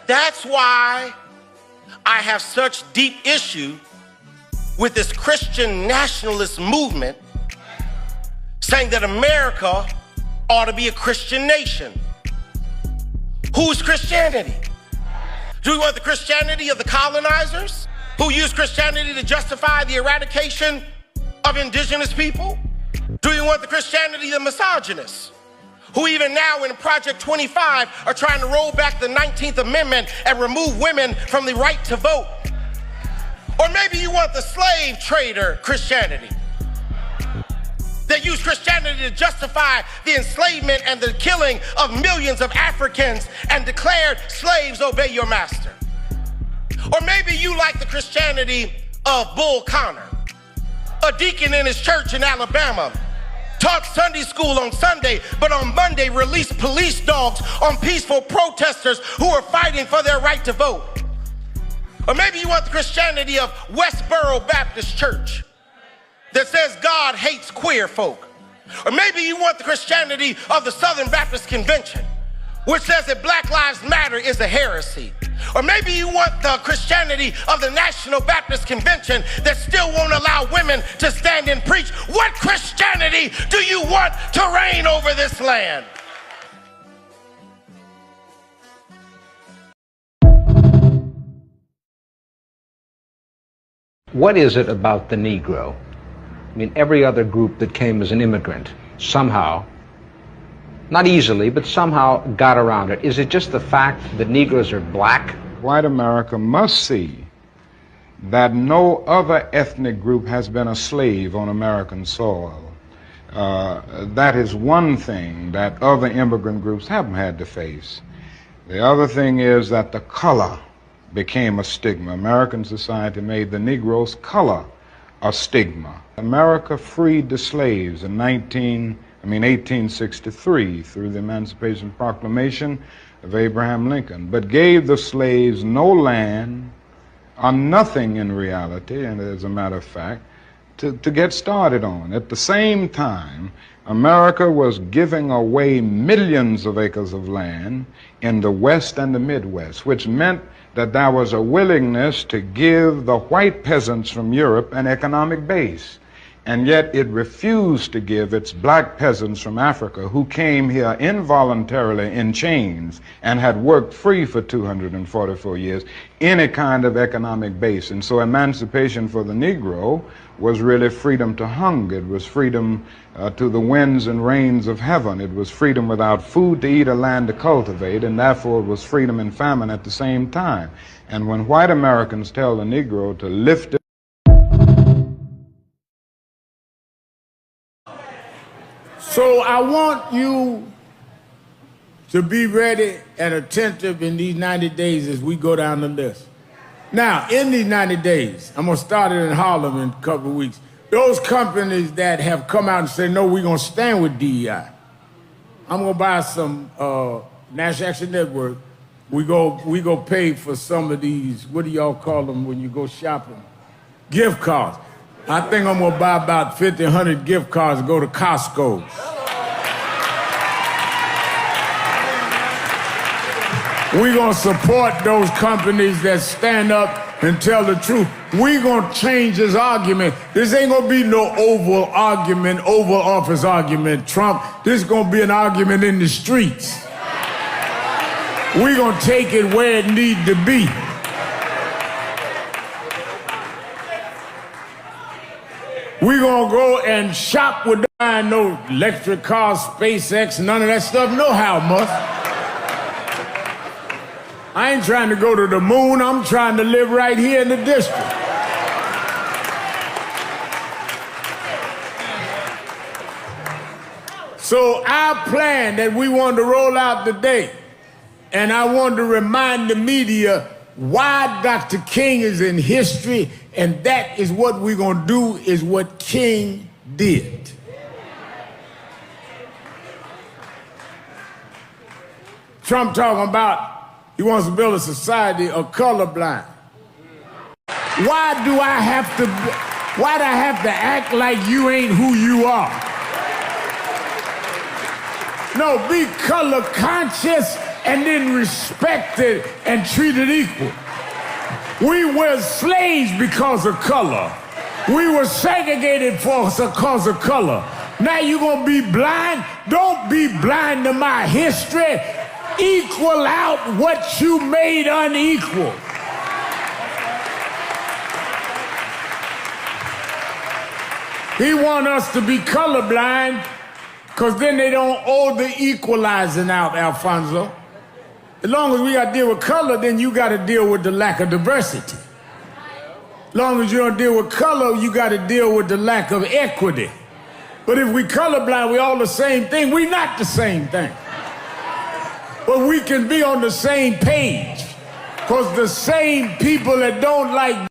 That's why I have such deep issue with this Christian nationalist movement saying that America ought to be a Christian nation. Whose Christianity? Do we want the Christianity of the colonizers who use Christianity to justify the eradication of indigenous people? Do we want the Christianity of the misogynists who even now in Project 25 are trying to roll back the 19th Amendment and remove women from the right to vote? Or maybe you want the slave trader Christianity that used Christianity to justify the enslavement and the killing of millions of Africans and declared slaves obey your master. Or maybe you like the Christianity of Bull Connor, a deacon in his church in Alabama, taught Sunday school on Sunday, but on Monday released police dogs on peaceful protesters who are fighting for their right to vote. Or maybe you want the Christianity of Westboro Baptist Church that says God hates queer folk. Or maybe you want the Christianity of the Southern Baptist Convention, which says that Black Lives Matter is a heresy. Or maybe you want the Christianity of the National Baptist Convention that still won't allow women to stand and preach. What Christianity do you want to reign over this land? What is it about the Negro? I mean, every other group that came as an immigrant somehow, not easily, but somehow got around it. Is it just the fact that Negroes are black? White America must see that no other ethnic group has been a slave on American soil. That is one thing that other immigrant groups haven't had to face. The other thing is that the color became a stigma. American society made the Negro's color a stigma. America freed the slaves in 1863 through the Emancipation Proclamation of Abraham Lincoln, but gave the slaves no land or nothing in reality, and as a matter of fact, to get started on. At the same time, America was giving away millions of acres of land in the West and the Midwest, which meant that there was a willingness to give the white peasants from Europe an economic base. And yet it refused to give its black peasants from Africa, who came here involuntarily in chains and had worked free for 244 years, any kind of economic base. And so emancipation for the Negro was really freedom to hunger. It was freedom to the winds and rains of heaven. It was freedom without food to eat or land to cultivate, and therefore it was freedom and famine at the same time. And when white Americans tell the Negro to lift it, so I want you to be ready and attentive in these 90 days as we go down the list. Now, in these 90 days, I'm going to start it in Harlem in a couple of weeks. Those companies that have come out and said, no, we're going to stand with DEI. I'm going to buy some National Action Network. We go pay for some of these, what do y'all call them when you go shopping? Gift cards. I think I'm gonna buy about 50, 100 gift cards and go to Costco. We're gonna support those companies that stand up and tell the truth. We're gonna change this argument. This ain't gonna be no Oval argument, Oval Office argument, Trump. This is gonna be an argument in the streets. We're gonna take it where it needs to be. We're gonna go and shop with no electric cars, SpaceX, none of that stuff, no how much. I ain't trying to go to the moon, I'm trying to live right here in the district. So our plan that we wanted to roll out today, and I wanted to remind the media why Dr. King is in history, and that is what we're going to do, is what King did. Trump talking about he wants to build a society of colorblind. Why do I have to act like you ain't who you are? No, be color conscious and then respected and treated equal. We were slaves because of color. We were segregated because of color. Now you're going to be blind? Don't be blind to my history. Equal out what you made unequal. He wants us to be colorblind because then they don't owe the equalizing out, Alfonso. As long as we got to deal with color, then you got to deal with the lack of diversity. As long as you don't deal with color, you got to deal with the lack of equity. But if we colorblind, we all the same thing. We not the same thing. But we can be on the same page because the same people that don't like